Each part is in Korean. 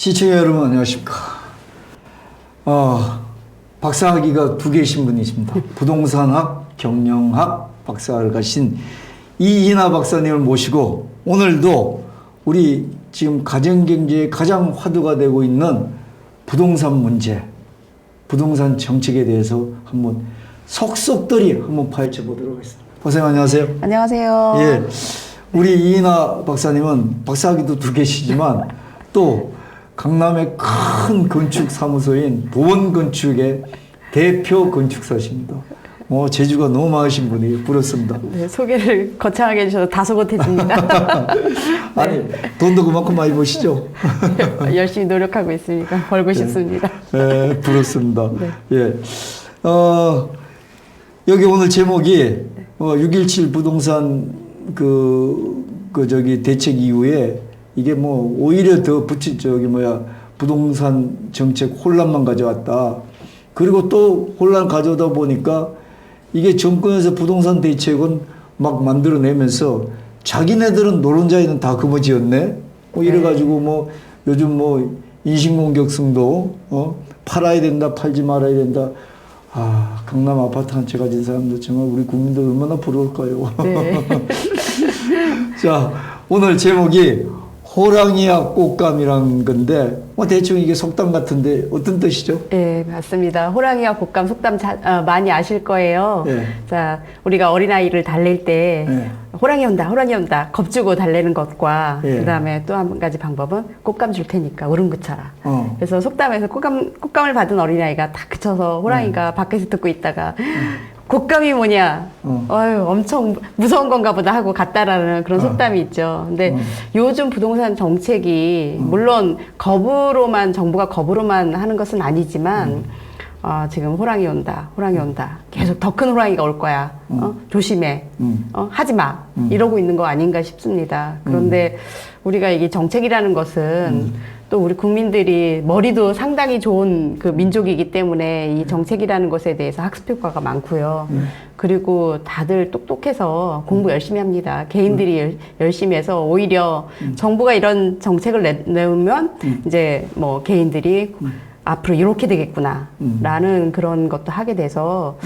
시청자 여러분 안녕하십니까. 박사학위가 2개이신 분이십니다. 부동산학, 경영학 박사를 가신 이인하 박사님을 모시고 오늘도 우리 지금 가정경제에 가장 화두가 되고 있는 부동산 문제, 부동산 정책에 대해서 한번 속속들이 한번 파헤쳐 보도록 하겠습니다. 박사님 안녕하세요. 안녕하세요. 예, 우리 이인하 박사님은 박사학위도 2개시지만 또 강남의 큰 건축 사무소인 보원건축의 대표 건축사십니다. 재주가 너무 많으신 분이 부럽습니다. 네, 소개를 거창하게 해주셔서 다소곳해집니다. 아니, 돈도 그만큼 많이 버시죠? 열심히 노력하고 있으니까 벌고 싶습니다. 네, 부럽습니다. 네. 예. 여기 오늘 제목이 6.17 부동산 대책 이후에 이게 오히려 더 부동산 정책 혼란만 가져왔다. 그리고 또 혼란 가져오다 보니까 이게 정권에서 부동산 대책은 막 만들어내면서 자기네들은 노른자에는 다 거머쥐었네. 이래가지고 요즘 인신공격성도 팔아야 된다, 팔지 말아야 된다. 강남 아파트 한 채 가진 사람들 정말 우리 국민들 얼마나 부러울까요? 네. 자, 오늘 제목이 호랑이와 꽃감이란 건데, 대충 이게 속담 같은데 어떤 뜻이죠? 네, 맞습니다. 호랑이와 곶감 속담 많이 아실 거예요. 네. 자, 우리가 어린아이를 달랠 때 네. 호랑이 온다 겁주고 달래는 것과 네. 그다음에 또 한 가지 방법은 꽃감 줄 테니까 울음 그쳐라. 그래서 속담에서 꽃감을 받은 어린아이가 다 그쳐서 호랑이가 밖에서 듣고 있다가 곶감이 뭐냐? 엄청 무서운 건가 보다 하고 갔다라는 그런 속담이 있죠. 근데 요즘 부동산 정책이 물론 정부가 겁으로만 하는 것은 아니지만 지금 호랑이 온다. 계속 더 큰 호랑이가 올 거야. 조심해. 하지 마. 이러고 있는 거 아닌가 싶습니다. 그런데 우리가 이게 정책이라는 것은 또 우리 국민들이 머리도 상당히 좋은 그 민족이기 때문에 이 정책이라는 것에 대해서 학습 효과가 많고요. 그리고 다들 똑똑해서 공부 열심히 합니다. 개인들이 열심히 해서 오히려 정부가 이런 정책을 내놓으면 이제 개인들이 앞으로 이렇게 되겠구나 라는 그런 것도 하게 돼서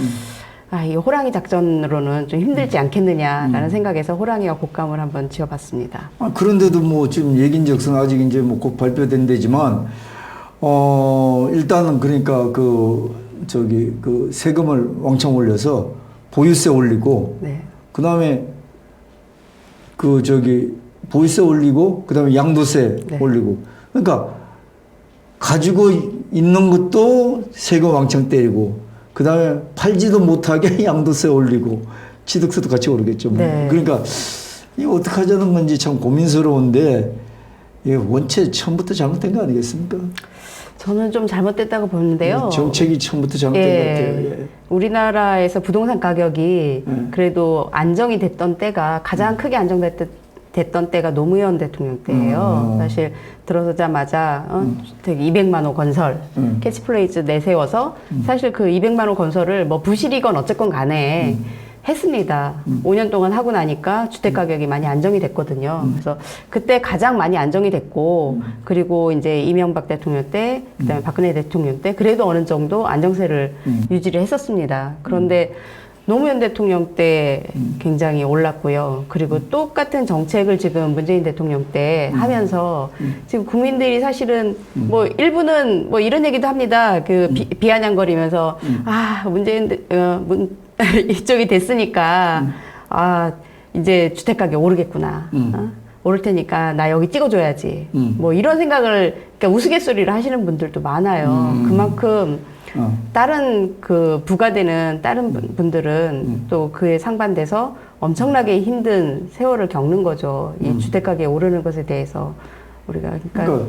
이 호랑이 작전으로는 좀 힘들지 않겠느냐라는 생각에서 호랑이와 곶감을 한번 지어봤습니다. 그런데도 지금 얘긴즉슨 아직 이제 곧 발표된 데지만, 일단은 그러니까 세금을 왕창 올려서 보유세 올리고, 네. 그 다음에 보유세 올리고, 그 다음에 양도세 네. 올리고. 그러니까 가지고 있는 것도 세금 왕창 때리고, 그 다음에 팔지도 못하게 양도세 올리고 취득세도 같이 오르겠죠. 네. 그러니까 이거 어떻게 하자는 건지 참 고민스러운데 이게 원체 처음부터 잘못된 거 아니겠습니까? 저는 좀 잘못됐다고 보는데요. 정책이 처음부터 잘못된 것 같아요. 예. 우리나라에서 부동산 가격이 그래도 안정이 됐던 때가 가장 크게 안정됐던 때가 노무현 대통령 때예요. 사실 들어서자마자 주택 200만 호 건설 캐치플레이즈 내세워서 사실 그 200만 호 건설을 부실이건 어쨌건 간에 했습니다. 5년 동안 하고 나니까 주택 가격이 많이 안정이 됐거든요. 그래서 그때 가장 많이 안정이 됐고 그리고 이제 이명박 대통령 때 그다음에 박근혜 대통령 때 그래도 어느 정도 안정세를 유지를 했었습니다. 그런데 노무현 대통령 때 굉장히 올랐고요. 그리고 똑같은 정책을 지금 문재인 대통령 때 하면서 지금 국민들이 사실은 일부는 이런 얘기도 합니다. 비아냥거리면서 이쪽이 됐으니까 이제 주택 가격 오르겠구나. 오를 테니까 나 여기 찍어줘야지. 이런 생각을 그러니까 우스갯소리를 하시는 분들도 많아요. 그만큼 다른 부가되는 다른 분들은 또 그에 상반돼서 엄청나게 힘든 세월을 겪는 거죠. 이 주택가격이 오르는 것에 대해서 우리가 그러니까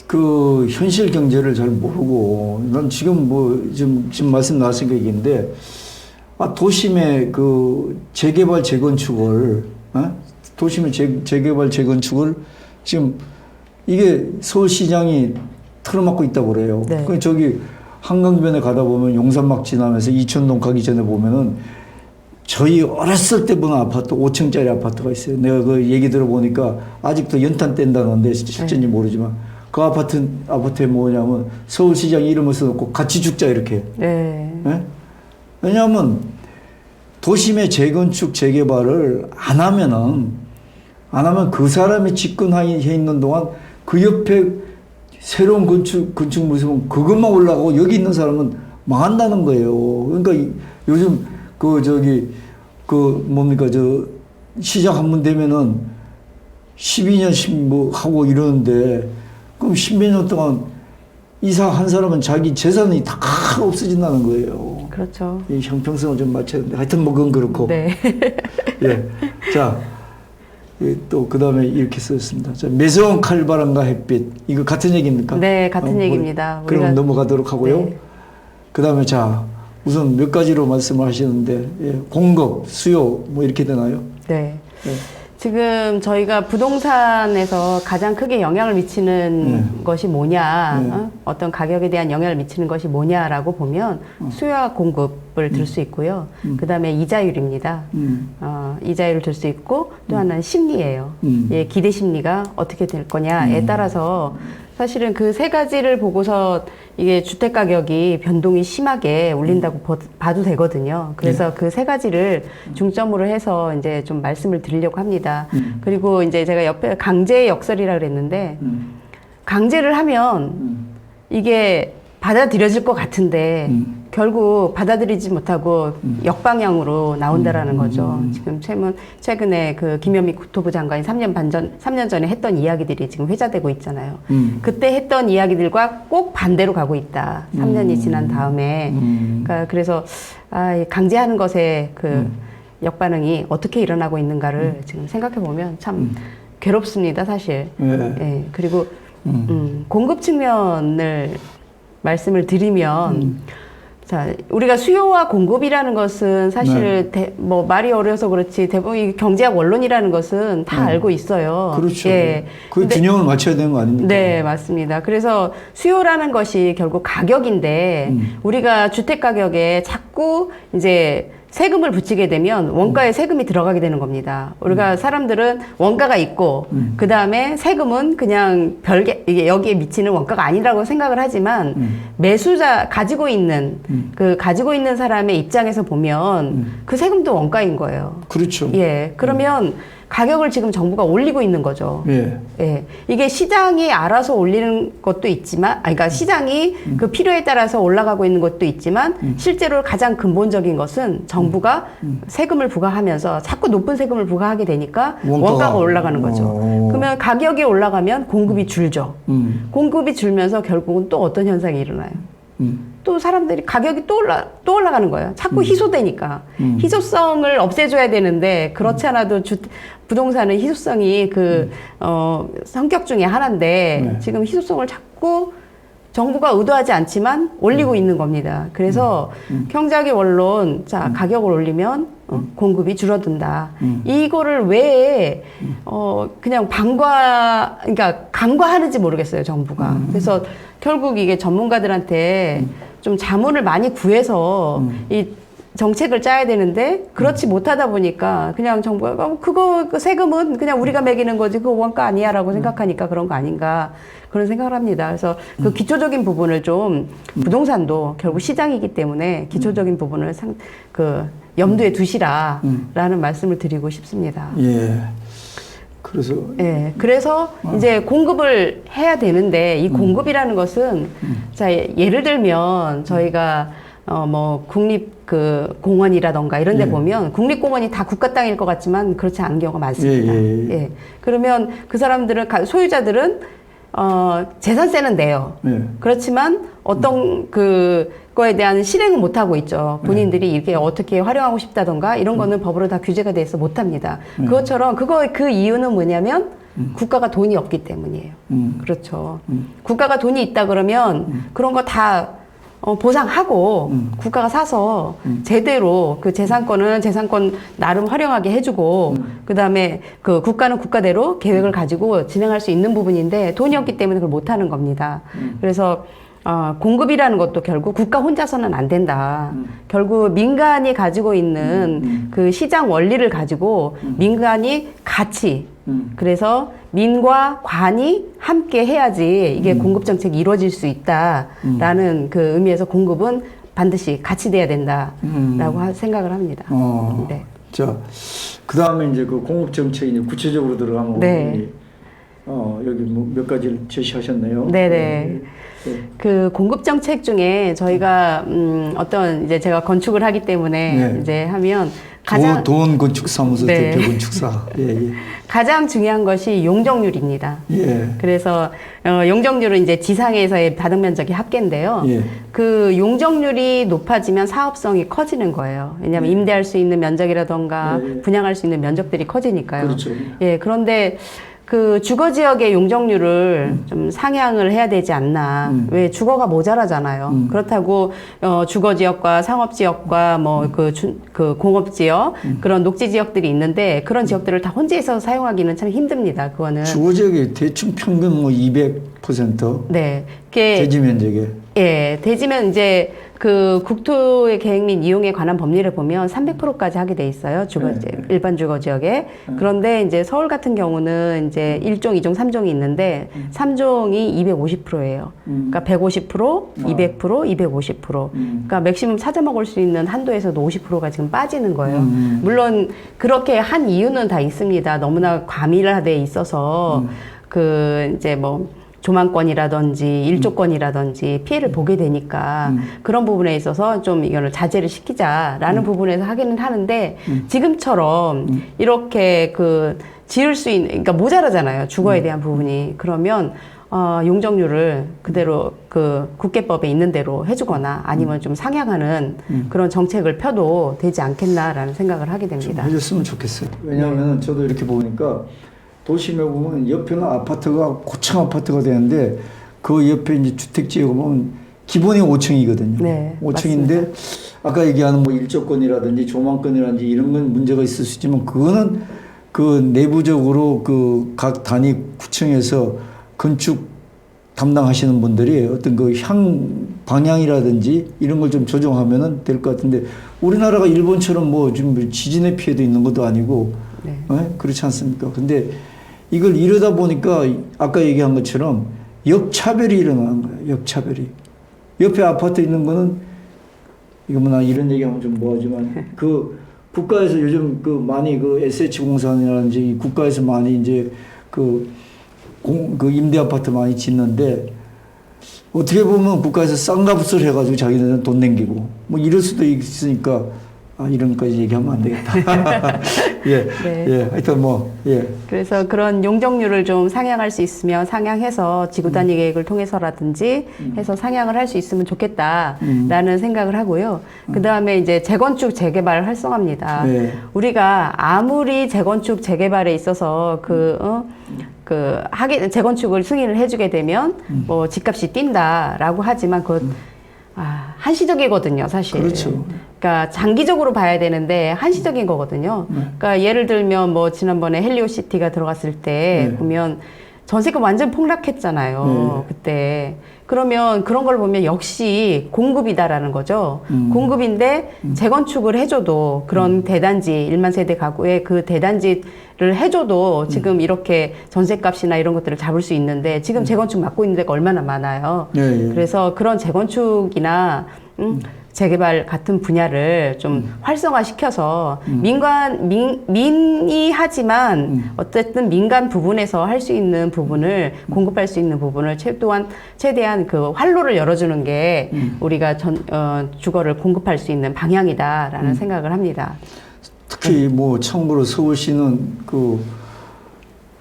그 현실 경제를 잘 모르고 난 지금 지금 말씀 나왔으니까 얘기인데 도심의 재개발 재건축을 도심의 재개발 재건축을 지금 이게 서울시장이 틀어막고 있다고 그래요. 네. 한강변에 가다 보면 용산막 지나면서 이촌동 가기 전에 보면은 저희 어렸을 때 보는 아파트 5층짜리 아파트가 있어요. 내가 그 얘기 들어보니까 아직도 연탄 뗀다는데 실제인지 모르지만 그 아파트에 뭐냐면 서울시장 이름을 써놓고 같이 죽자 이렇게. 네. 예? 왜냐하면 도심의 재건축 재개발을 안 하면 그 사람이 집권해 있는 동안 그 옆에 새로운 건축물 있으면 그것만 올라가고 여기 있는 사람은 망한다는 거예요. 그러니까 요즘 시작 한 번 되면은 12년씩 뭐 하고 이러는데 그럼 10몇 년 동안 이사 한 사람은 자기 재산이 다 없어진다는 거예요. 그렇죠. 이 형평성을 좀 맞춰야 되는데 하여튼 뭐 그건 그렇고. 네. 예. 자, 또 그다음에 이렇게 썼습니다. 자, 매서운 칼바람과 햇빛. 이거 같은 얘기입니까? 네, 같은 얘기입니다. 그럼 넘어가도록 하고요. 네. 그다음에 자, 우선 몇 가지로 말씀을 하시는데 공급, 수요 뭐 이렇게 되나요? 네. 네. 지금 저희가 부동산에서 가장 크게 영향을 미치는 것이 뭐냐, 어떤 가격에 대한 영향을 미치는 것이 뭐냐라고 보면 수요와 공급을 들 수 있고요. 그 다음에 이자율입니다. 이자율을 들 수 있고 또 하나는 심리예요. 예, 기대 심리가 어떻게 될 거냐에 따라서 사실은 그 세 가지를 보고서 이게 주택 가격이 변동이 심하게 울린다고 봐도 되거든요. 그래서 그 세 가지를 중점으로 해서 이제 좀 말씀을 드리려고 합니다. 그리고 이제 제가 옆에 강제의 역설이라 그랬는데 강제를 하면 이게 받아들여질 것 같은데 결국 받아들이지 못하고 역방향으로 나온다라는 거죠. 지금 최근에 그 김현미 국토부 장관이 3년 전에 했던 이야기들이 지금 회자되고 있잖아요. 그때 했던 이야기들과 꼭 반대로 가고 있다. 3년이 지난 다음에. 그러니까 그래서 강제하는 것에 그 역반응이 어떻게 일어나고 있는가를 지금 생각해 보면 참 괴롭습니다, 사실. 네. 예, 그리고 공급 측면을 말씀을 드리면 자, 우리가 수요와 공급이라는 것은 사실 뭐 말이 어려서 그렇지 대부분 이 경제학 원론이라는 것은 다 알고 있어요. 그렇죠. 예. 그 균형을 맞춰야 되는 거 아닙니까? 네, 맞습니다. 그래서 수요라는 것이 결국 가격인데 우리가 주택 가격에 자꾸 이제 세금을 붙이게 되면 원가에 세금이 들어가게 되는 겁니다. 우리가 사람들은 원가가 있고 그 다음에 세금은 그냥 별개 이게 여기에 미치는 원가가 아니라고 생각을 하지만 매수자 가지고 있는 가지고 있는 사람의 입장에서 보면 그 세금도 원가인 거예요. 그렇죠. 예, 그러면 가격을 지금 정부가 올리고 있는 거죠. 예. 예. 이게 시장이 알아서 올리는 것도 있지만, 그러니까 시장이 그 필요에 따라서 올라가고 있는 것도 있지만, 실제로 가장 근본적인 것은 정부가 세금을 부과하면서 자꾸 높은 세금을 부과하게 되니까 원가가 올라가는 거죠. 그러면 가격이 올라가면 공급이 줄죠. 공급이 줄면서 결국은 또 어떤 현상이 일어나요? 또 사람들이 가격이 또 올라가는 거예요. 자꾸 희소되니까. 희소성을 없애줘야 되는데, 그렇지 않아도 부동산은 희소성이 성격 중에 하나인데, 지금 희소성을 자꾸 정부가 의도하지 않지만 올리고 있는 겁니다. 그래서 경제학의 원론, 자, 가격을 올리면 공급이 줄어든다. 이거를 왜 그냥 그러니까 간과하는지 모르겠어요, 정부가. 그래서 결국 이게 전문가들한테 좀 자문을 많이 구해서 이 정책을 짜야 되는데 그렇지 못하다 보니까 그냥 정부가 그 세금은 그냥 우리가 매기는 거지 그거 원가 아니야라고 생각하니까 그런 거 아닌가 그런 생각을 합니다. 그래서 그 기초적인 부분을 좀 부동산도 결국 시장이기 때문에 기초적인 부분을 염두에 두시라라는 말씀을 드리고 싶습니다. 예. 그래서 그래서 이제 공급을 해야 되는데 이 공급이라는 것은 자 예를 들면 저희가 뭐 국립 공원이라던가 이런 데 보면 국립공원이 다 국가 땅일 것 같지만 그렇지 않은 경우가 많습니다. 예. 그러면 그 사람들은 소유자들은 재산세는 내요. 그렇지만 어떤 그거에 대한 실행은 못 하고 있죠. 본인들이 이렇게 어떻게 활용하고 싶다던가 이런 거는 법으로 다 규제가 돼 있어 못 합니다. 그것처럼 그 이유는 뭐냐면 국가가 돈이 없기 때문이에요. 그렇죠. 국가가 돈이 있다 그러면 그런 거 다 보상하고 국가가 사서 제대로 그 재산권은 재산권 나름 활용하게 해주고 그다음에 그 국가는 국가대로 계획을 가지고 진행할 수 있는 부분인데 돈이 없기 때문에 그걸 못하는 겁니다. 그래서 공급이라는 것도 결국 국가 혼자서는 안 된다. 결국 민간이 가지고 있는 그 시장 원리를 가지고 민간이 같이 그래서 민과 관이 함께 해야지 이게 공급 정책이 이루어질 수 있다라는 그 의미에서 공급은 반드시 같이 돼야 된다라고 생각을 합니다. 네. 자, 그 다음에 이제 그 공급 정책이 구체적으로 들어가면 네. 여기 뭐 몇 가지를 제시하셨네요. 네네. 그 공급 정책 중에 저희가 어떤 이제 제가 건축을 하기 때문에 이제 하면 가장 도원 건축사무소 네. 대표 건축사. 예. 가장 중요한 것이 용적률입니다. 예. 그래서 용적률은 이제 지상에서의 바닥 면적이 합계인데요. 예. 그 용적률이 높아지면 사업성이 커지는 거예요. 왜냐하면 임대할 수 있는 면적이라던가 분양할 수 있는 면적들이 커지니까요. 그렇죠. 예, 그런데 그 주거 지역의 용적률을 좀 상향을 해야 되지 않나. 왜 주거가 모자라잖아요. 그렇다고 주거 지역과 상업 지역과 뭐 그 공업 지역 그런 녹지 지역들이 있는데 그런 지역들을 다 혼재해서 사용하기는 참 힘듭니다. 그거는 주거 지역이 대충 평균 뭐 200%. 네. 그게 대지 면적에. 예, 대지면 이제 그 국토의 계획 및 이용에 관한 법률을 보면 300%까지 하게 돼 있어요. 일반 주거 지역에. 그런데 이제 서울 같은 경우는 이제 1종, 2종, 3종이 있는데 3종이 250%예요. 그러니까 150%, 200%, 250%. 그러니까 맥시멈 찾아 먹을 수 있는 한도에서도 50%가 지금 빠지는 거예요. 물론 그렇게 한 이유는 다 있습니다. 너무나 과밀화돼 있어서 그 이제 뭐 조망권이라든지 일조권이라든지 피해를 보게 되니까 그런 부분에 있어서 좀 이거를 자제를 시키자라는 부분에서 하기는 하는데 지금처럼 이렇게 그 지을 수 있는 그러니까 모자라잖아요. 주거에 대한 부분이. 그러면 용적률을 그대로 그 국계법에 있는 대로 해주거나 아니면 좀 상향하는 그런 정책을 펴도 되지 않겠나라는 생각을 하게 됩니다. 좀 해줬으면 좋겠어요. 왜냐하면 저도 이렇게 보니까 도심에 보면 옆에는 아파트가 고층 아파트가 되는데 그 옆에 이제 주택지에 보면 기본이 5층이거든요. 네, 5층인데 맞습니다. 아까 얘기하는 뭐 일조권이라든지 조망권이라든지 이런 건 문제가 있을 수 있지만 그거는 그 내부적으로 그 각 단위 구청에서 건축 담당하시는 분들이 어떤 그 방향이라든지 이런 걸 좀 조정하면은 될 것 같은데 우리나라가 일본처럼 뭐 지금 지진의 피해도 있는 것도 아니고 그렇지 않습니까? 근데 이걸 이러다 보니까 아까 얘기한 것처럼 역차별이 일어나는 거예요. 역차별이. 옆에 아파트 있는 거는 이거 뭐 나 이런 얘기하면 좀 뭐하지만 그 국가에서 요즘 그 많이 그 SH 공사라든지 국가에서 많이 이제 그 임대 아파트 많이 짓는데 어떻게 보면 국가에서 쌍값을 해가지고 자기네들은 돈 남기고 뭐 이럴 수도 있으니까 이런 것까지 얘기하면 안 되겠다. 예, 네. 예, 하여튼 뭐, 예. 그래서 그런 용적률을 좀 상향할 수 있으면 상향해서 지구 단위 계획을 통해서라든지 해서 상향을 할 수 있으면 좋겠다라는 생각을 하고요. 그 다음에 이제 재건축 재개발 활성화입니다. 네. 우리가 아무리 재건축 재개발에 있어서 재건축을 승인을 해주게 되면 뭐 집값이 뛴다라고 하지만 한시적이거든요, 사실. 그렇죠. 그러니까 장기적으로 봐야 되는데 한시적인 거거든요. 그러니까 예를 들면 뭐 지난번에 헬리오시티가 들어갔을 때 보면 전세가 완전 폭락했잖아요. 그때. 그러면 그런 걸 보면 역시 공급이다라는 거죠. 공급인데 재건축을 해줘도 그런 대단지, 1만 세대 가구의 그 대단지를 해줘도 지금 이렇게 전세값이나 이런 것들을 잡을 수 있는데 지금 재건축 맡고 있는 데가 얼마나 많아요. 그래서 그런 재건축이나 재개발 같은 분야를 좀 활성화시켜서 민이 하지만 어쨌든 민간 부분에서 할 수 있는 부분을 공급할 수 있는 부분을 최대한 그 활로를 열어주는 게 우리가 주거를 공급할 수 있는 방향이다라는 생각을 합니다. 특히 뭐 참고로 서울시는 그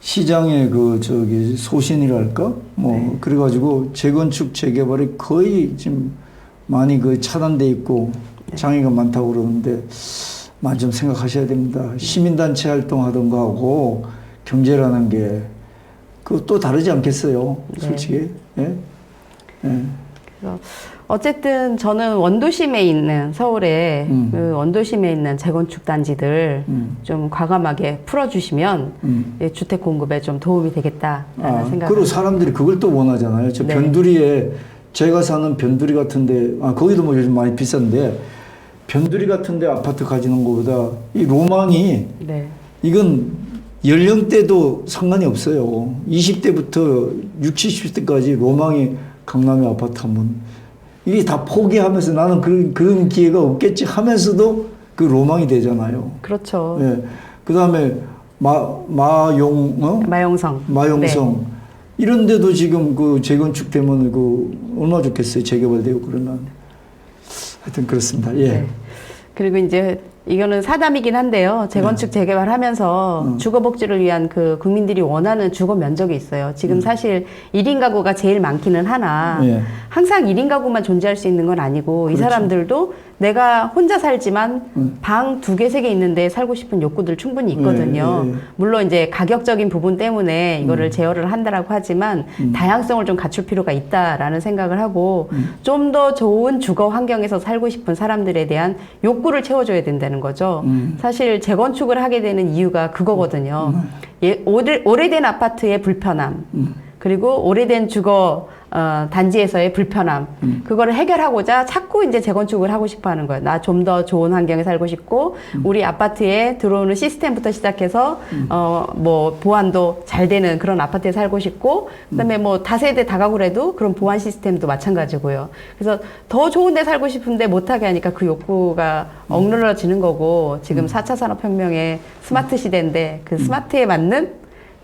시장의 소신이랄까 그래가지고 재건축 재개발이 거의 지금 많이 차단돼 있고 장애가 많다고 그러는데 많이 좀 생각하셔야 됩니다. 시민단체 활동하던가 하고 경제라는 게 그것도 다르지 않겠어요, 솔직히. 예? 그래서 어쨌든 저는 원도심에 있는 서울에 그 원도심에 있는 재건축 단지들 좀 과감하게 풀어주시면 주택 공급에 좀 도움이 되겠다라는 생각. 그리고 사람들이 그걸 또 원하잖아요. 저 변두리에 제가 사는 변두리 같은데 거기도 뭐 요즘 많이 비싼데 변두리 같은데 아파트 가지는 것보다 이 로망이 이건 연령대도 상관이 없어요. 20대부터 60, 70대까지 로망이 강남의 아파트 하면 이게 다 포기하면서 나는 그런 기회가 없겠지 하면서도 그 로망이 되잖아요. 그렇죠. 예. 그 다음에 마용성. 네. 이런 데도 지금 그 재건축 되면 얼마나 좋겠어요. 재개발되고 그러면. 하여튼 그렇습니다. 예. 네. 그리고 이제 이거는 사담이긴 한데요. 재건축 재개발하면서 주거복지를 위한 그 국민들이 원하는 주거 면적이 있어요. 지금 사실 1인 가구가 제일 많기는 하나 항상 1인 가구만 존재할 수 있는 건 아니고 그렇죠. 이 사람들도 내가 혼자 살지만 방 2개, 3개 있는데 살고 싶은 욕구들 충분히 있거든요. 물론 이제 가격적인 부분 때문에 이거를 제어를 한다라고 하지만 다양성을 좀 갖출 필요가 있다라는 생각을 하고 좀 더 좋은 주거 환경에서 살고 싶은 사람들에 대한 욕구를 채워줘야 된다는 거죠. 사실 재건축을 하게 되는 이유가 그거거든요. 오래된 아파트의 불편함, 그리고 오래된 주거 단지에서의 불편함, 그거를 해결하고자 자꾸 이제 재건축을 하고 싶어 하는 거예요. 나 좀 더 좋은 환경에 살고 싶고, 우리 아파트에 들어오는 시스템부터 시작해서, 뭐, 보안도 잘 되는 그런 아파트에 살고 싶고, 그 다음에 뭐, 다세대 다가구래도 그런 보안 시스템도 마찬가지고요. 그래서 더 좋은 데 살고 싶은데 못하게 하니까 그 욕구가 억눌러지는 거고, 지금 4차 산업혁명의 스마트 시대인데, 그 스마트에 맞는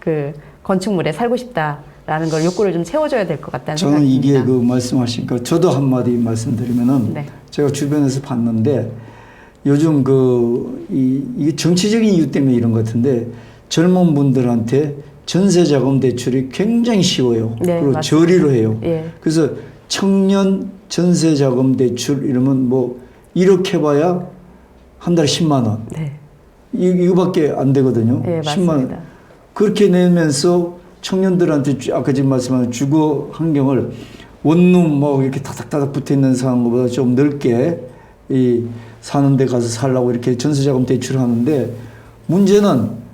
그 건축물에 살고 싶다. 라는 걸 욕구를 좀 채워줘야 될 것 같다는 저는 생각이 이게 듭니다. 그 말씀하시니까 저도 한마디 말씀드리면은 네. 제가 주변에서 봤는데 요즘 이게 정치적인 이유 때문에 이런 것 같은데 젊은 분들한테 전세자금 대출이 굉장히 쉬워요. 네, 그리고 맞습니다. 저리로 해요. 예. 그래서 청년 전세자금 대출 이러면 뭐 1억 해봐야 한 달에 10만 원. 네. 이거밖에 안 되거든요. 예, 10만 원. 맞습니다. 그렇게 내면서 청년들한테 아까 지금 말씀한 주거 환경을 원룸 뭐 이렇게 다닥다닥 붙어 있는 상황보다 좀 넓게 사는 데 가서 살라고 이렇게 전세자금 대출하는데 문제는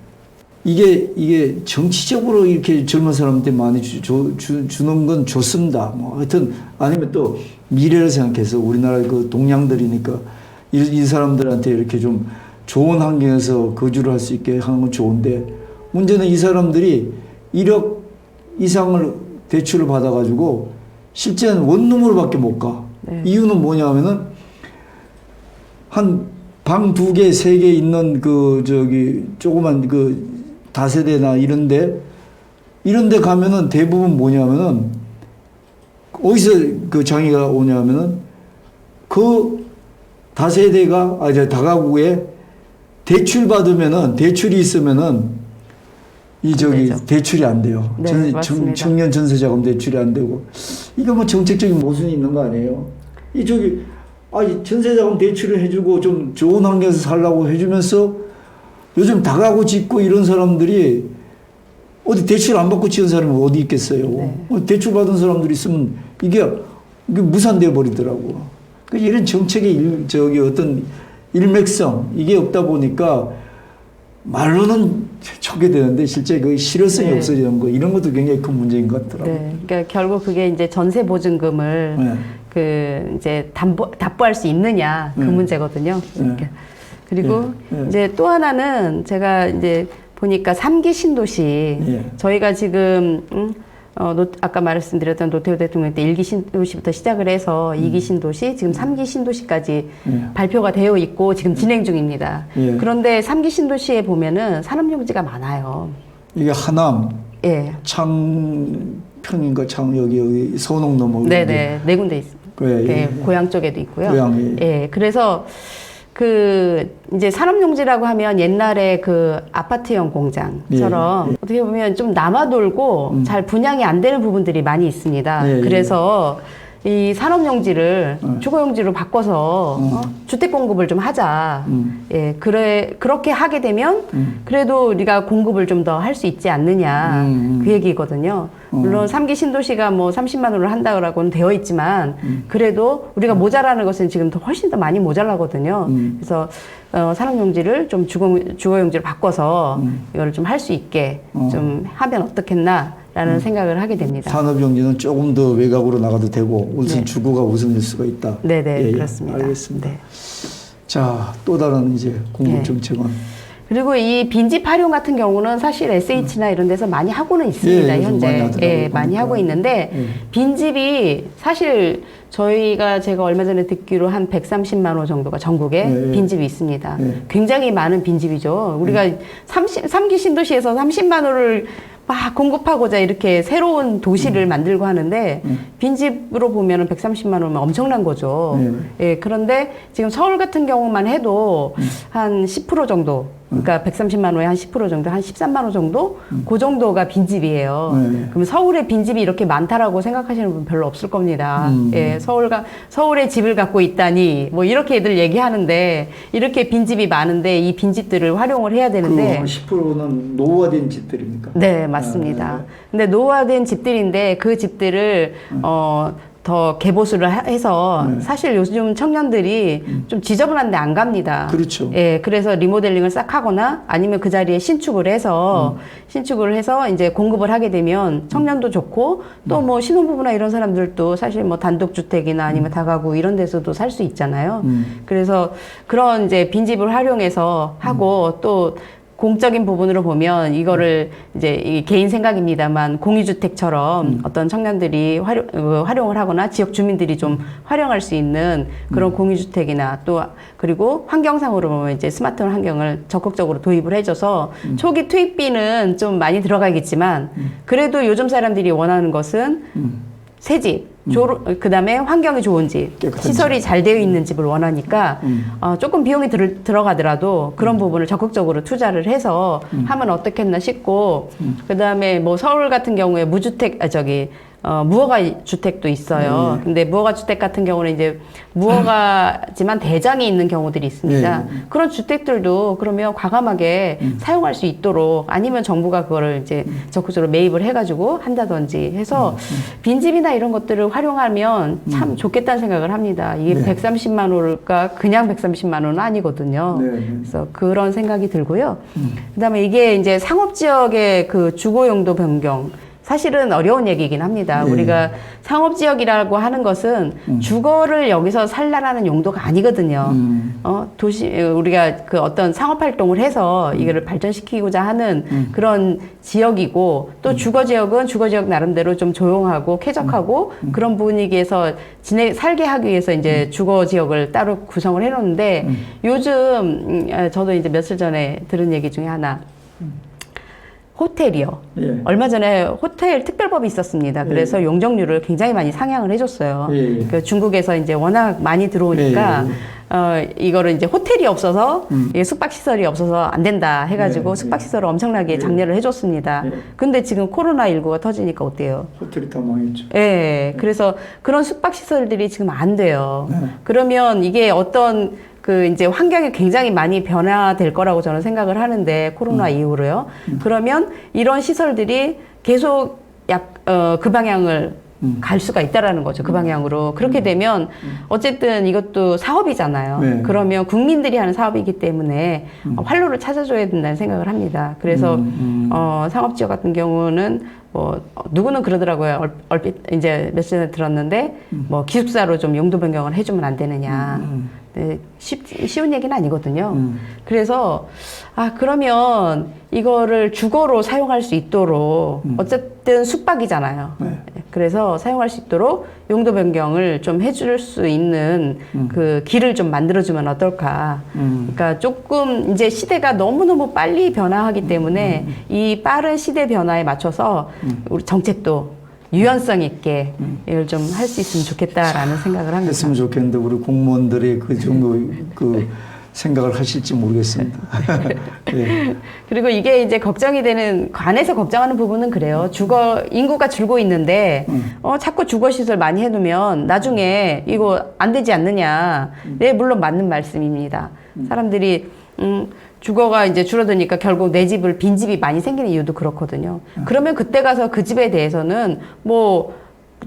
이게 정치적으로 이렇게 젊은 사람한테 많이 주는 건 좋습니다. 뭐 하여튼 아니면 또 미래를 생각해서 우리나라 그 동양들이니까 이 사람들한테 이렇게 좀 좋은 환경에서 거주를 할 수 있게 하는 건 좋은데 문제는 이 사람들이 1억 이상을 대출을 받아가지고 실제는 원룸으로밖에 못 가. 네. 이유는 뭐냐면은 한 방 2개, 3개 있는 조그만 다세대나 이런데 가면은 대부분 뭐냐면은 어디서 그 장애가 오냐면은 그 다세대가 다가구에 대출 받으면은 대출이 있으면은 대출이 안 돼요. 네, 맞습니다. 청년 전세자금 대출이 안 되고. 이거 뭐 정책적인 모순이 있는 거 아니에요? 전세자금 대출을 해주고 좀 좋은 환경에서 살라고 해주면서 요즘 다가구 짓고 이런 사람들이 어디 대출 안 받고 지은 사람이 어디 있겠어요? 네. 대출 받은 사람들이 있으면 이게 무산돼 버리더라고. 이런 정책의 어떤 일맥성, 이게 없다 보니까 말로는 좋게 되는데 실제 그 실효성이 없어지는 거 이런 것도 굉장히 큰 문제인 것 같더라고요. 네. 그러니까 결국 그게 이제 전세 보증금을 이제 답보할 수 있느냐 그 문제거든요. 그리고 이제 또 하나는 제가 이제 보니까 3기 신도시 저희가 지금 아까 말씀드렸던 노태우 대통령 때 1기 신도시부터 시작을 해서 2기 신도시, 지금 3기 신도시까지 발표가 되어 있고 지금 진행 중입니다. 그런데 3기 신도시에 보면은 산업용지가 많아요. 이게 하남, 창평인가 여기 서운옥 넘어. 네네, 4군데 있습니다. 고향 쪽에도 있고요. 그래서 이제 산업용지라고 하면 옛날에 아파트형 공장처럼 어떻게 보면 좀 남아돌고 잘 분양이 안 되는 부분들이 많이 있습니다. 그래서 이 산업용지를 주거용지로 바꿔서 주택 공급을 좀 하자. 그렇게 하게 되면 그래도 우리가 공급을 좀 더 할 수 있지 않느냐. 그 얘기거든요. 물론 3기 신도시가 뭐 30만 원으로 한다고는 되어 있지만 그래도 우리가 모자라는 것은 지금 훨씬 더 많이 모자라거든요. 그래서 산업용지를 좀 주거용지로 바꿔서 이거를 좀 할 수 있게 좀 하면 어떻겠나. 라는 생각을 하게 됩니다. 산업용지는 조금 더 외곽으로 나가도 되고 우선 주거가 우선일 수가 있다. 네네, 그렇습니다. 알겠습니다. 자, 또 다른 이제 공급정책은 그리고 이 빈집 활용 같은 경우는 사실 SH나 이런 데서 많이 하고는 있습니다, 예, 현재. 많이 하더라고요, 예, 많이 보니까. 하고 있는데, 예. 빈집이 사실 제가 얼마 전에 듣기로 한 130만 호 정도가 전국에 예. 빈집이 있습니다. 예. 굉장히 많은 빈집이죠. 우리가 3기 신도시에서 30만 호를 막 공급하고자 이렇게 새로운 도시를 만들고 하는데 빈집으로 보면은 130만 원이면 엄청난 거죠. 예, 그런데 지금 서울 같은 경우만 해도 한 10% 정도, 그러니까 130만 원에 한 10% 정도, 한 13만 원 정도, 그 정도가 빈집이에요. 그럼 서울에 빈집이 이렇게 많다라고 생각하시는 분 별로 없을 겁니다. 예, 서울에 집을 갖고 있다니 뭐 이렇게들 얘기하는데 이렇게 빈집이 많은데 이 빈집들을 활용을 해야 되는데 그 10%는 노후화된 집들입니까? 네, 맞습니다. 근데 노후화된 집들인데 그 집들을 더 개보수를 해서 사실 요즘 청년들이 좀 지저분한데 안 갑니다. 그렇죠. 예, 그래서 리모델링을 싹 하거나 아니면 그 자리에 신축을 해서 이제 공급을 하게 되면 청년도 좋고 또 뭐 신혼부부나 이런 사람들도 사실 뭐 단독주택이나 아니면 다가구 이런 데서도 살 수 있잖아요. 그래서 그런 이제 빈집을 활용해서 하고 또 공적인 부분으로 보면 이거를 이제 이 개인 생각입니다만 공유주택처럼 어떤 청년들이 활용을 하거나 지역 주민들이 좀 활용할 수 있는 그런 공유주택이나 또 그리고 환경상으로 보면 이제 스마트한 환경을 적극적으로 도입을 해줘서 초기 투입비는 좀 많이 들어가겠지만 그래도 요즘 사람들이 원하는 것은 새집, 그 다음에 환경이 좋은 집, 시설이 집. 잘 되어 있는 집을 원하니까 조금 비용이 들어가더라도 그런 부분을 적극적으로 투자를 해서 하면 어떻겠나 싶고 그 다음에 뭐 서울 같은 경우에 무허가 주택도 있어요. 근데 무허가 주택 같은 경우는 이제 무허가지만 대장이 있는 경우들이 있습니다. 그런 주택들도 그러면 과감하게 사용할 수 있도록 아니면 정부가 그거를 이제 적극적으로 매입을 해가지고 한다든지 해서 빈집이나 이런 것들을 활용하면 참 좋겠다는 생각을 합니다. 이게 130만 원가 그냥 130만 원은 아니거든요. 그래서 그런 생각이 들고요. 그다음에 이게 이제 상업 지역의 그 주거 용도 변경 사실은 어려운 얘기이긴 합니다. 우리가 상업지역이라고 하는 것은 주거를 여기서 살라라는 용도가 아니거든요. 우리가 그 어떤 상업활동을 해서 이거를 발전시키고자 하는 그런 지역이고 또 주거지역은 주거지역 나름대로 좀 조용하고 쾌적하고 그런 분위기에서 살게 하기 위해서 이제 주거지역을 따로 구성을 해놓는데 요즘 저도 이제 며칠 전에 들은 얘기 중에 하나 호텔이요. 얼마 전에 호텔 특별법이 있었습니다. 그래서 용적률을 굉장히 많이 상향을 해줬어요. 그 중국에서 이제 워낙 많이 들어오니까 이거를 이제 호텔이 없어서 숙박시설이 없어서 안 된다 해가지고 숙박시설을 엄청나게 장려를 해줬습니다. 근데 지금 코로나19가 터지니까 어때요? 호텔이 다 망했죠. 예. 그래서 그런 숙박시설들이 지금 안 돼요. 그러면 이게 어떤 그 이제 환경이 굉장히 많이 변화될 거라고 저는 생각을 하는데 코로나 이후로요. 그러면 이런 시설들이 계속 그 방향을 갈 수가 있다라는 거죠. 그 방향으로. 그렇게 되면 어쨌든 이것도 사업이잖아요. 그러면 국민들이 하는 사업이기 때문에 활로를 찾아줘야 된다는 생각을 합니다. 그래서 상업지역 같은 경우는 뭐 누구는 그러더라고요. 얼핏 이제 며칠 전에 들었는데 뭐 기숙사로 좀 용도 변경을 해주면 안 되느냐. 네, 쉬운 얘기는 아니거든요. 그래서 그러면 이거를 주거로 사용할 수 있도록 어쨌든 숙박이잖아요. 그래서 사용할 수 있도록 용도 변경을 좀 해줄 수 있는 그 길을 좀 만들어주면 어떨까. 그러니까 조금 이제 시대가 너무너무 빨리 변화하기 때문에 이 빠른 시대 변화에 맞춰서 우리 정책도 유연성 있게 이걸 좀 할 수 있으면 좋겠다라는 생각을 합니다. 했으면 좋겠는데 우리 공무원들이 그 정도 그 생각을 하실지 모르겠습니다. 예. 그리고 이게 이제 걱정이 되는 관에서 걱정하는 부분은 그래요. 인구가 줄고 있는데 자꾸 주거시설 많이 해놓으면 나중에 이거 안 되지 않느냐. 네, 물론 맞는 말씀입니다. 사람들이 주거가 이제 줄어드니까 결국 내 집을 빈집이 많이 생기는 이유도 그렇거든요. 그러면 그때 가서 그 집에 대해서는 뭐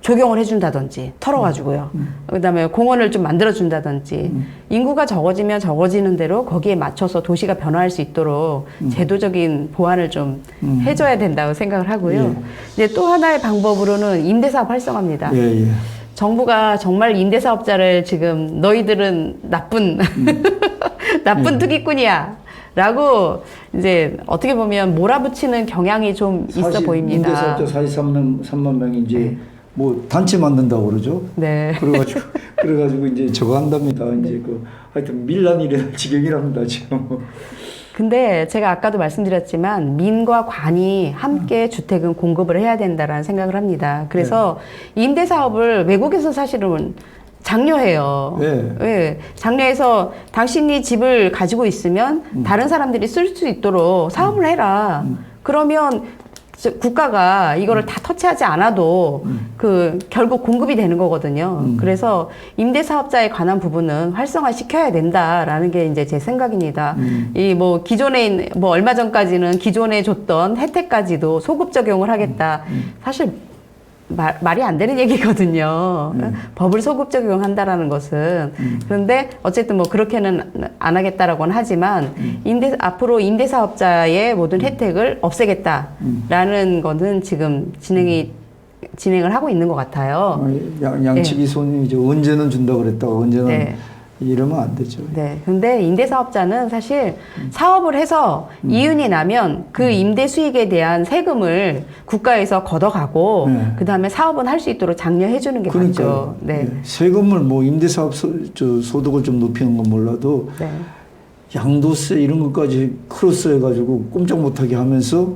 조경을 해준다든지 털어가지고요. 그다음에 공원을 좀 만들어준다든지 인구가 적어지면 적어지는 대로 거기에 맞춰서 도시가 변화할 수 있도록 제도적인 보완을 좀 해줘야 된다고 생각을 하고요. 이제 또 하나의 방법으로는 임대사업 활성화입니다. 정부가 정말 임대사업자를 지금 너희들은 나쁜 투기꾼이야. 라고 이제 어떻게 보면 몰아붙이는 경향이 좀 있어 보입니다. 임대사업자 43만 명이 이제 네. 뭐 단체 만든다고 그러죠. 네. 그래가지고 이제 저거 한답니다. 이제 그 하여튼 밀란이 일어날 지경이랍니다 지금. 근데 제가 아까도 말씀드렸지만 민과 관이 함께 주택은 공급을 해야 된다라는 생각을 합니다. 그래서 임대 사업을 외국에서 사실은 장려해요. 네. 예, 장려해서 당신이 집을 가지고 있으면 다른 사람들이 쓸 수 있도록 사업을 해라. 그러면 국가가 이거를 다 터치하지 않아도 그 결국 공급이 되는 거거든요. 그래서 임대 사업자에 관한 부분은 활성화 시켜야 된다라는 게 이제 제 생각입니다. 이 뭐 기존에 뭐 얼마 전까지는 기존에 줬던 혜택까지도 소급 적용을 하겠다. 사실 말이 안 되는 얘기거든요. 법을 소급 적용한다라는 것은. 그런데 어쨌든 뭐 그렇게는 안 하겠다라고는 하지만 앞으로 임대 사업자의 모든 혜택을 없애겠다라는 거는 지금 진행을 하고 있는 것 같아요. 양측이 손이 이제 언제는 준다 그랬다가 언제는 네. 이러면 안 되죠. 네. 근데 임대사업자는 사실 사업을 해서 이윤이 나면 그 임대 수익에 대한 세금을 국가에서 걷어가고 그 다음에 사업은 할 수 있도록 장려해 주는 게 맞죠. 네. 세금을 뭐 임대사업 소득을 좀 높이는 건 몰라도 네. 양도세 이런 것까지 크로스 해가지고 꼼짝 못하게 하면서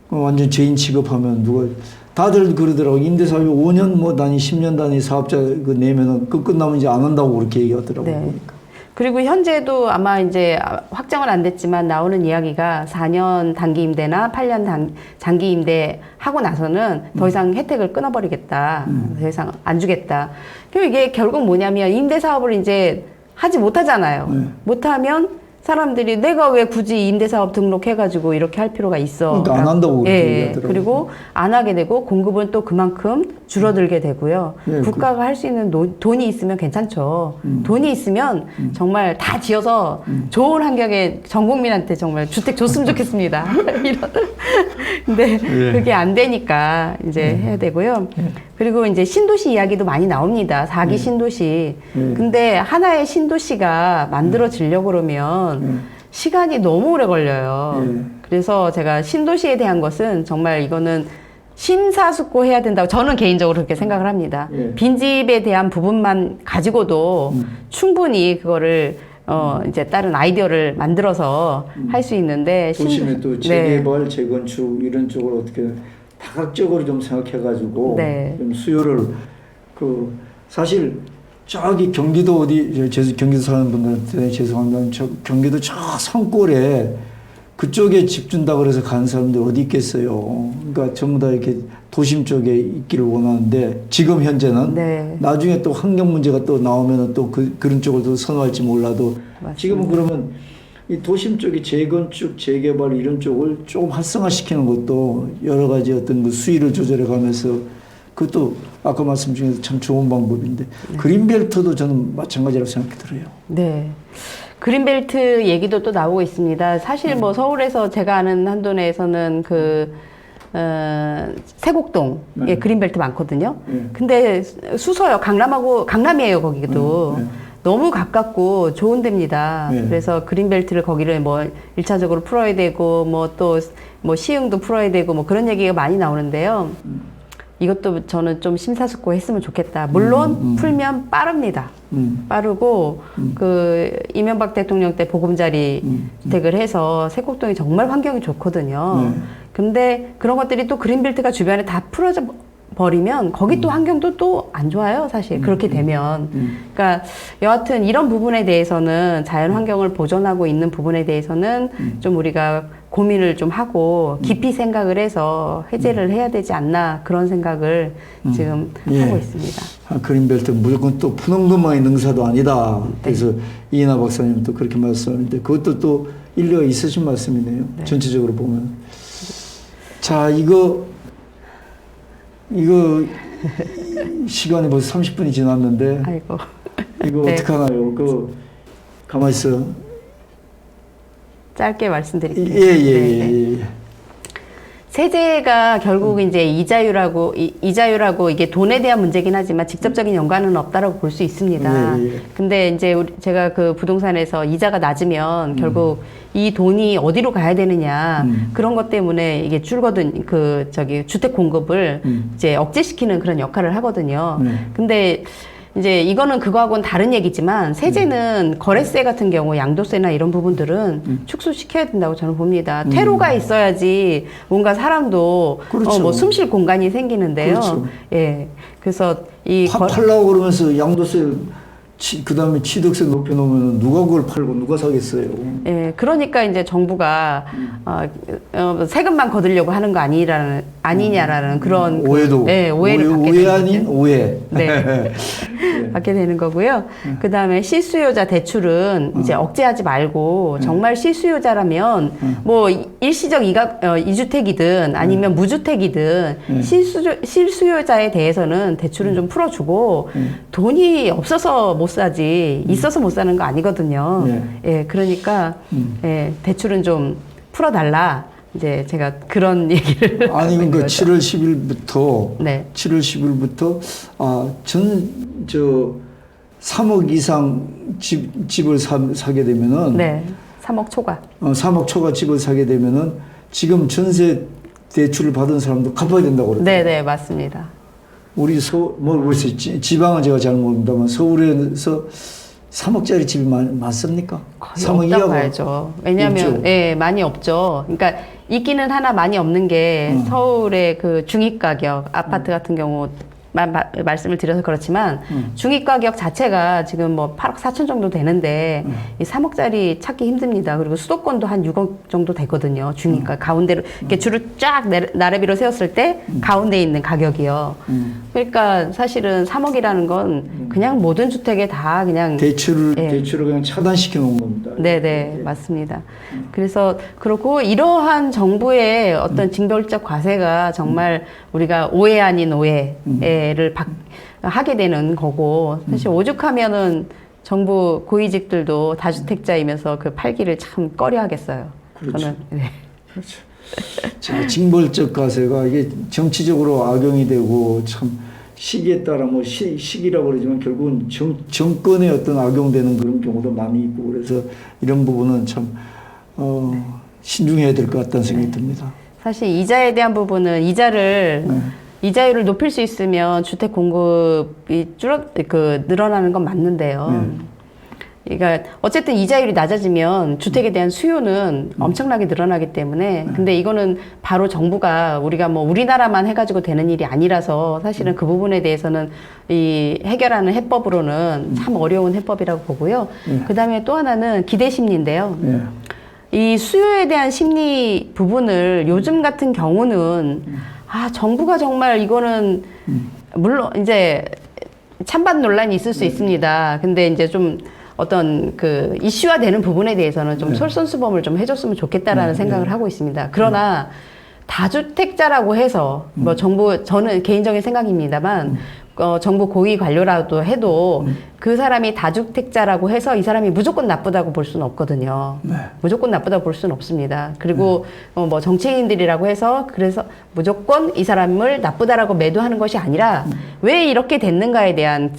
완전 죄인 취급하면 누가 다들 그러더라고. 임대사업이 5년 뭐 단위, 10년 단위 사업자 그 내면은 끝나면 이제 안 한다고 그렇게 얘기하더라고요. 네. 보니까. 그리고 현재도 아마 이제 확정은 안 됐지만 나오는 이야기가 4년 단기 임대나 8년 장기 임대 하고 나서는 더 이상 혜택을 끊어버리겠다. 더 이상 안 주겠다. 그럼 이게 결국 뭐냐면 임대 사업을 이제 하지 못하잖아요. 못하면 사람들이 내가 왜 굳이 임대사업 등록해가지고 이렇게 할 필요가 있어. 그러니까 안 한다고 그렇게 예, 얘기하더라고요. 그리고 안 하게 되고 공급은 또 그만큼 줄어들게 되고요. 예, 국가가 할 수 있는 돈이 있으면 괜찮죠. 돈이 있으면 정말 다 지어서 좋은 환경에 전 국민한테 정말 주택 줬으면 좋겠습니다. 이런. 근데 그게 안 되니까 이제 해야 되고요. 그리고 이제 신도시 이야기도 많이 나옵니다. 4기 신도시. 근데 하나의 신도시가 만들어지려고 그러면 시간이 너무 오래 걸려요. 그래서 제가 신도시에 대한 것은 정말 이거는 심사숙고해야 된다고 저는 개인적으로 그렇게 생각을 합니다. 빈집에 대한 부분만 가지고도 충분히 그거를 이제 다른 아이디어를 만들어서 할 수 있는데 도심에 또 재개발, 재건축 이런 쪽을 어떻게 다각적으로 좀 생각해가지고 좀 수요를 사실 저기 경기도 어디 경기도 사는 분들한테 죄송합니다. 저 경기도 저 산골에 그쪽에 집 준다 그래서 가는 사람들 어디 있겠어요. 그러니까 전부 다 이렇게 도심 쪽에 있기를 원하는데 지금 현재는 나중에 또 환경 문제가 또 나오면 또 그런 쪽을 또 선호할지 몰라도 맞습니다. 지금은 그러면 이 도심 쪽이 재건축, 재개발 이런 쪽을 조금 활성화시키는 것도 여러 가지 어떤 그 수위를 조절해 가면서 그것도 아까 말씀 중에서 참 좋은 방법인데 그린벨트도 저는 마찬가지라고 생각이 들어요. 네. 그린벨트 얘기도 또 나오고 있습니다. 사실 뭐 서울에서 제가 아는 한도 내에서는 세곡동에 그린벨트 많거든요. 근데 수서요. 강남이에요, 거기도. 너무 가깝고 좋은 데입니다. 그래서 그린벨트를 거기를 뭐 1차적으로 풀어야 되고 뭐 또 뭐 시흥도 풀어야 되고 뭐 그런 얘기가 많이 나오는데요. 이것도 저는 좀 심사숙고 했으면 좋겠다. 물론 풀면 빠릅니다. 빠르고 그 이명박 대통령 때 보금자리 주택을 해서 세곡동이 정말 환경이 좋거든요. 근데 그런 것들이 또 그린벨트가 주변에 다 풀어져 버리면 거기 또 환경도 또 안 좋아요, 사실. 그렇게 되면. 그러니까 여하튼 이런 부분에 대해서는 자연 환경을 보존하고 있는 부분에 대해서는 좀 우리가 고민을 좀 하고 깊이 생각을 해서 해제를 해야 되지 않나 그런 생각을 지금 하고 있습니다. 그린벨트 무조건 또 푸는 것만이 능사도 아니다. 그래서 이인하 박사님도 그렇게 말씀하는데 그것도 또 일리가 있으신 말씀이네요. 전체적으로 보면. 자, 이거 시간이 벌써 30분이 지났는데 아이고. 이거 어떡하나요? 가만히 있어. 짧게 말씀드릴게요. 예. 세제가 결국 이제 이자율하고 이게 돈에 대한 문제긴 하지만 직접적인 연관은 없다라고 볼 수 있습니다. 예, 예. 근데 이제 제가 그 부동산에서 이자가 낮으면 결국 이 돈이 어디로 가야 되느냐 그런 것 때문에 이게 줄거든 주택 공급을 이제 억제시키는 그런 역할을 하거든요. 근데 이제 이거는 그거하고는 다른 얘기지만 세제는 거래세 같은 경우 양도세나 이런 부분들은 축소시켜야 된다고 저는 봅니다. 퇴로가 있어야지 뭔가 사람도 그렇죠. 뭐 숨쉴 공간이 생기는데요. 그렇죠. 예. 그래서 팔라고 그러면서 양도세 그다음에 취득세 높여놓으면 누가 그걸 팔고 누가 사겠어요. 예, 그러니까 이제 정부가 세금만 거두려고 하는 거 아니냐라는 그런 오해도 오해를 받게 오해 되는 아닌 오해. 네. 받게 되는 거고요. 그 다음에 실수요자 대출은 이제 억제하지 말고 정말 실수요자라면 뭐 일시적 이주택이든 아니면 무주택이든 실수요자에 대해서는 대출은 좀 풀어주고 돈이 없어서 못 사지 있어서 못 사는 거 아니거든요. 예, 그러니까 예, 대출은 좀 풀어달라. 이제 제가 그런 얘기를 아니 그러니까 7월 10일부터 네. 7월 10일부터 저 3억 이상 집을 사게 되면은 네. 3억 초과. 3억 초과 집을 사게 되면은 지금 전세 대출을 받은 사람도 갚아야 된다고 그랬죠. 네, 네, 맞습니다. 우리 글쎄 지방은 제가 잘 모릅니다만 서울에서 3억짜리 집이 많습니까? 거의 3억 없다고 이하가 봐야죠. 왜냐하면 없죠. 예, 많이 없죠. 그러니까 있기는 하나 많이 없는 게 서울의 그 중위 가격 아파트 같은 경우 말씀을 드려서 그렇지만 중위 가격 자체가 지금 뭐 8억 4천 정도 되는데 이 3억짜리 찾기 힘듭니다. 그리고 수도권도 한 6억 정도 되거든요. 중위가 가운데로 이렇게 줄을 쫙 나래비로 세웠을 때 가운데 있는 가격이요. 그러니까 사실은 3억이라는 건 그냥 모든 주택에 다 그냥 대출을 그냥 차단시켜 놓은 겁니다. 네네 맞습니다. 그래서 그렇고 이러한 정부의 어떤 징벌적 과세가 정말 우리가 오해 아닌 오해를 하게 되는 거고 사실 오죽하면은 정부 고위직들도 다주택자이면서 그 팔기를 참 꺼려하겠어요. 그렇죠. 저는 네. 그렇죠. 자, 징벌적 과세가 이게 정치적으로 악용이 되고 참 시기에 따라 뭐 시기라고 그러지만 결국은 정권에 어떤 악용되는 그런 경우도 많이 있고 그래서 이런 부분은 참 신중해야 될 것 같다는 생각이 듭니다. 사실 이자에 대한 부분은 이자율을 높일 수 있으면 주택 공급이 늘어나는 건 맞는데요. 그러니까 어쨌든 이자율이 낮아지면 주택에 대한 수요는 엄청나게 늘어나기 때문에 근데 이거는 바로 정부가 우리가 뭐 우리나라만 해가지고 되는 일이 아니라서 사실은 그 부분에 대해서는 이 해결하는 해법으로는 참 어려운 해법이라고 보고요. 그 다음에 또 하나는 기대 심리인데요. 이 수요에 대한 심리 부분을 요즘 같은 경우는 정부가 정말 이거는 물론 이제 찬반 논란이 있을 수 있습니다. 근데 이제 좀 어떤 그 이슈화되는 부분에 대해서는 좀 솔선수범을 좀 해줬으면 좋겠다라는 생각을 하고 있습니다. 그러나 다주택자라고 해서 뭐 저는 개인적인 생각입니다만 정부 고위 관료라도 해도 그 사람이 다주택자라고 해서 이 사람이 무조건 나쁘다고 볼 수는 없거든요. 무조건 나쁘다고 볼 수는 없습니다. 그리고 뭐 정치인들이라고 해서 그래서 무조건 이 사람을 나쁘다라고 매도하는 것이 아니라 왜 이렇게 됐는가에 대한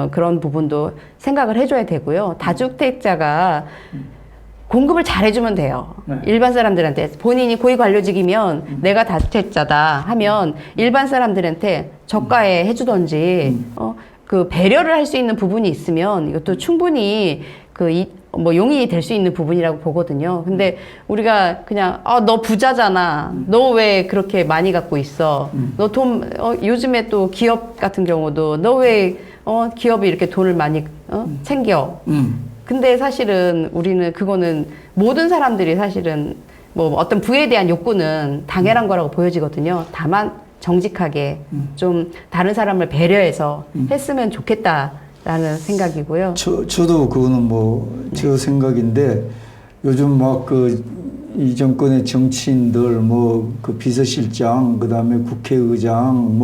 그런 부분도 생각을 해줘야 되고요. 다주택자가 공급을 잘해주면 돼요. 일반 사람들한테 본인이 고위 관료직이면 내가 다주택자다 하면 일반 사람들한테 저가에 해주던지 그 배려를 할 수 있는 부분이 있으면 이것도 충분히 뭐 용인이 될 수 있는 부분이라고 보거든요. 근데 우리가 그냥 너 부자잖아. 너 왜 그렇게 많이 갖고 있어? 너 요즘에 또 기업 같은 경우도 너 왜 기업이 이렇게 돈을 많이 챙겨? 근데 사실은 우리는 그거는 모든 사람들이 사실은 뭐 어떤 부에 대한 욕구는 당연한 거라고 보여지거든요. 다만 정직하게 좀 다른 사람을 배려해서 했으면 좋겠다라는 생각이고요. 저도 그거는 저 생각인데 요즘 막 이 정권의 정치인들 그 비서실장 그다음에 국회의장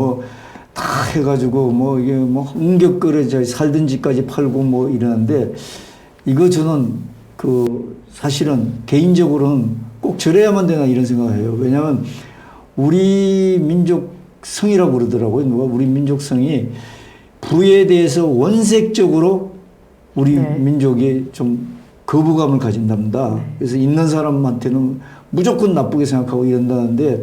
다 해가지고 이게 응격거려 살던 집까지 팔고 이러는데 이거 저는 사실은 개인적으로는 꼭 저래야만 되나 이런 생각을 해요. 왜냐하면 우리 민족성이라고 그러더라고요. 누가 우리 민족성이 부에 대해서 원색적으로 우리 네. 민족이 좀 거부감을 가진답니다. 네. 그래서 있는 사람한테는 무조건 나쁘게 생각하고 이런다는데,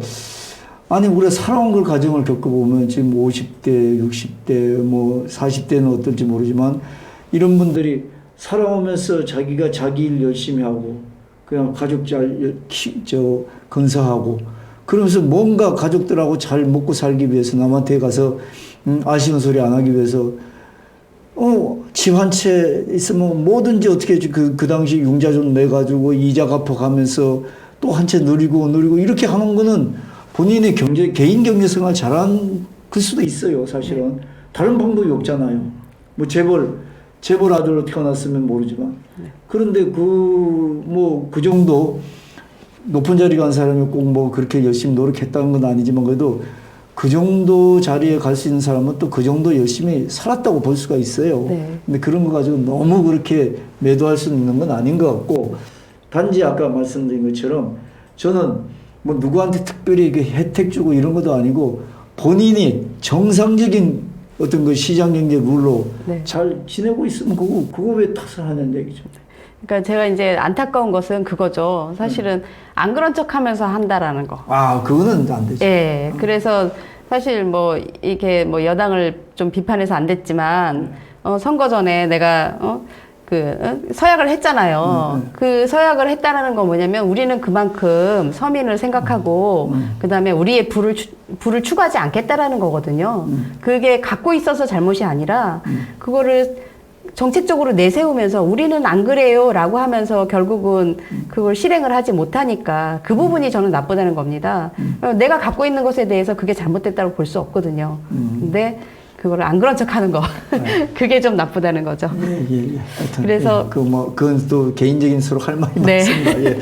아니 우리가 살아온 걸 가정을 겪어보면 지금 50대, 60대, 뭐 40대는 어떨지 모르지만 이런 분들이 살아오면서 자기가 자기 일 열심히 하고 그냥 가족 건사하고 그러면서 뭔가 가족들하고 잘 먹고 살기 위해서 남한테 가서 아쉬운 소리 안 하기 위해서 집 한 채 있으면 뭐든지 어떻게 해주 그 당시 융자존 내가지고 이자 갚아가면서 또 한 채 누리고 이렇게 하는 거는 본인의 개인 경제 생활 잘한 그 수도 있어요, 사실은. 다른 방법이 없잖아요. 뭐 재벌 아들로 태어났으면 모르지만. 그런데 그 정도 높은 자리 간 사람이 꼭 뭐 그렇게 열심히 노력했다는 건 아니지만 그래도 그 정도 자리에 갈 수 있는 사람은 또 그 정도 열심히 살았다고 볼 수가 있어요. 네. 근데 그런 거 가지고 너무 그렇게 매도할 수 있는 건 아닌 것 같고, 단지 아까 말씀드린 것처럼 저는 뭐 누구한테 특별히 혜택 주고 이런 것도 아니고 본인이 정상적인 어떤 그 시장 경제 룰로 네. 잘 지내고 있으면 그거 왜 탓을 하냐는 얘기죠. 그러니까 제가 이제 안타까운 것은 그거죠. 사실은 안 그런 척 하면서 한다라는 거. 그거는 안 되죠. 예. 그래서 사실 뭐 이게 뭐 여당을 좀 비판해서 안 됐지만 선거 전에 내가 서약을 했잖아요. 그 서약을 했다라는 건 뭐냐면 우리는 그만큼 서민을 생각하고 그다음에 우리의 부를 추구하지 않겠다라는 거거든요. 그게 갖고 있어서 잘못이 아니라 그거를 정책적으로 내세우면서 우리는 안 그래요 라고 하면서 결국은 그걸 실행을 하지 못하니까 그 부분이 저는 나쁘다는 겁니다. 내가 갖고 있는 것에 대해서 그게 잘못됐다고 볼 수 없거든요. 근데 그걸 안 그런 척 하는 거. 그게 좀 나쁘다는 거죠. 예. 하여튼, 그래서 그건 또 개인적인 서로 할 말이 네. 많습니다. 예.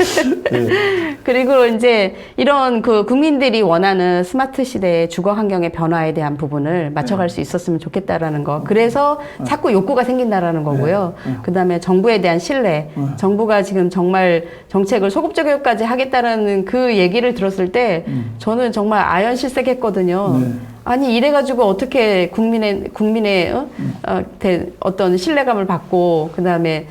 그리고 이제 이런 그 국민들이 원하는 스마트 시대의 주거 환경의 변화에 대한 부분을 맞춰갈 수 있었으면 좋겠다라는 거. 그래서 자꾸 욕구가 생긴다라는 거고요. 그다음에 정부에 대한 신뢰. 정부가 지금 정말 정책을 소급적용까지 하겠다는 그 얘기를 들었을 때 저는 정말 아연실색했거든요. 아니 이래가지고 어떻게 국민의 어떤 신뢰감을 받고 그 다음에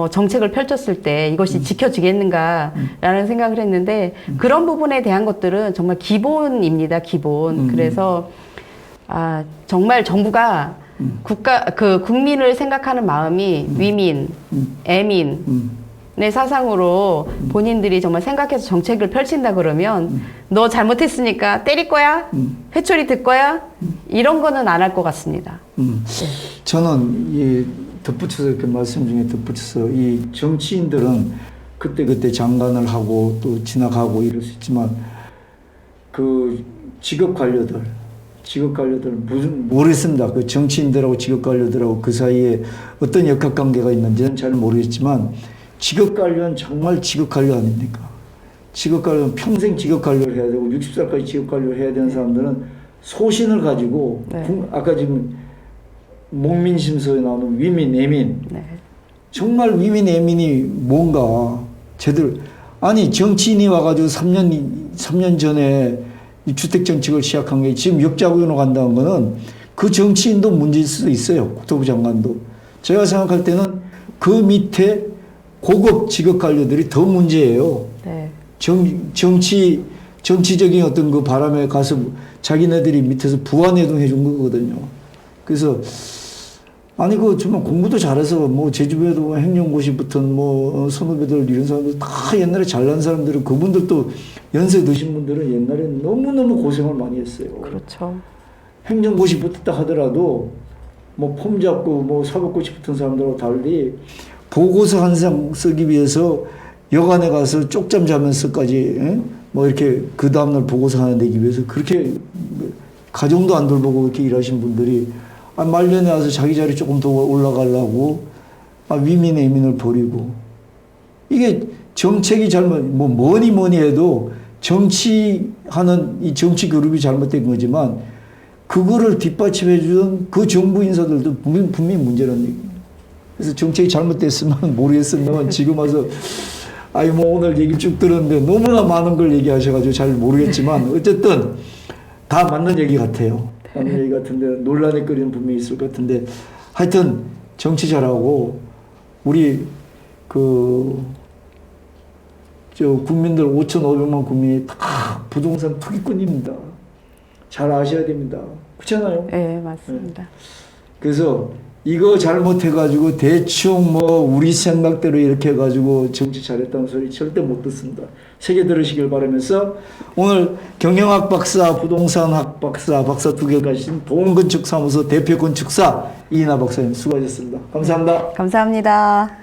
정책을 펼쳤을 때 이것이 지켜지겠는가라는 생각을 했는데 그런 부분에 대한 것들은 정말 기본입니다, 기본. 그래서 정말 정부가 국민을 생각하는 마음이 위민, 애민의 사상으로 본인들이 정말 생각해서 정책을 펼친다 그러면 너 잘못했으니까 때릴 거야? 회초리 들 거야? 이런 거는 안 할 것 같습니다. 저는 덧붙여서 이렇게 말씀 중에 덧붙여서 이 정치인들은 그때 장관을 하고 또 지나가고 이럴 수 있지만 그 직업 관료들 모르겠습니다. 그 정치인들하고 직업 관료들하고 그 사이에 어떤 역학 관계가 있는지는 잘 모르겠지만 직업 관료는 정말 직업 관료 아닙니까? 직업 관료는 평생 직업 관료를 해야 되고 60살까지 직업 관료를 해야 되는 사람들은 소신을 가지고 아까 지금 목민심서에 나오는 위민, 애민. 정말 위민, 애민이 뭔가 제대로 아니 정치인이 와가지고 3년 전에 이 주택정책을 시작한 게 지금 역작으로 간다는 거는 그 정치인도 문제일 수도 있어요. 국토부 장관도. 제가 생각할 때는 그 밑에 고급 직업 관료들이 더 문제예요. 정치적인 어떤 그 바람에 가서 자기네들이 밑에서 부안해동 해준 거거든요. 그래서 아니 정말 공부도 잘해서 뭐 제주도에도 행정고시 붙은 뭐 선후배들 이런 사람들 다 옛날에 잘난 사람들은 그분들도 연세 드신 분들은 옛날에 너무너무 고생을 많이 했어요. 그렇죠. 행정고시 붙었다 하더라도 뭐 폼 잡고 뭐 사법고시 붙은 사람들하고 달리 보고서 한 장 쓰기 위해서 여관에 가서 쪽잠 자면서까지 뭐 이렇게 그 다음날 보고서 하나 내기 위해서 그렇게 가정도 안 돌보고 이렇게 일하신 분들이 말년에 와서 자기 자리 조금 더 올라가려고 위민, 애민을 버리고 이게 정책이 뭐니 해도 정치하는 이 정치 그룹이 잘못된 거지만 그거를 뒷받침해 주던 그 정부 인사들도 분명히 문제라는 얘기입니다. 그래서 정책이 잘못됐으면 모르겠습니다만 지금 와서 아니 뭐 오늘 얘기 쭉 들었는데 너무나 많은 걸 얘기하셔가지고 잘 모르겠지만 어쨌든 다 맞는 얘기 같아요. 맞는 얘기 같은데 논란의 거리는 분명히 있을 것 같은데 하여튼 정치 잘하고 우리 국민들 5,500만 국민이 다 부동산 투기꾼입니다. 잘 아셔야 됩니다. 그렇잖아요? 네, 맞습니다. 그래서 이거 잘못해가지고 대충 뭐 우리 생각대로 이렇게 해가지고 정치 잘했다는 소리 절대 못 듣습니다. 새겨 들으시길 바라면서 오늘 경영학 박사, 부동산학 박사, 박사 두 개 가신 보험건축사무소 대표 건축사 이인하 박사님 수고하셨습니다. 감사합니다. 감사합니다.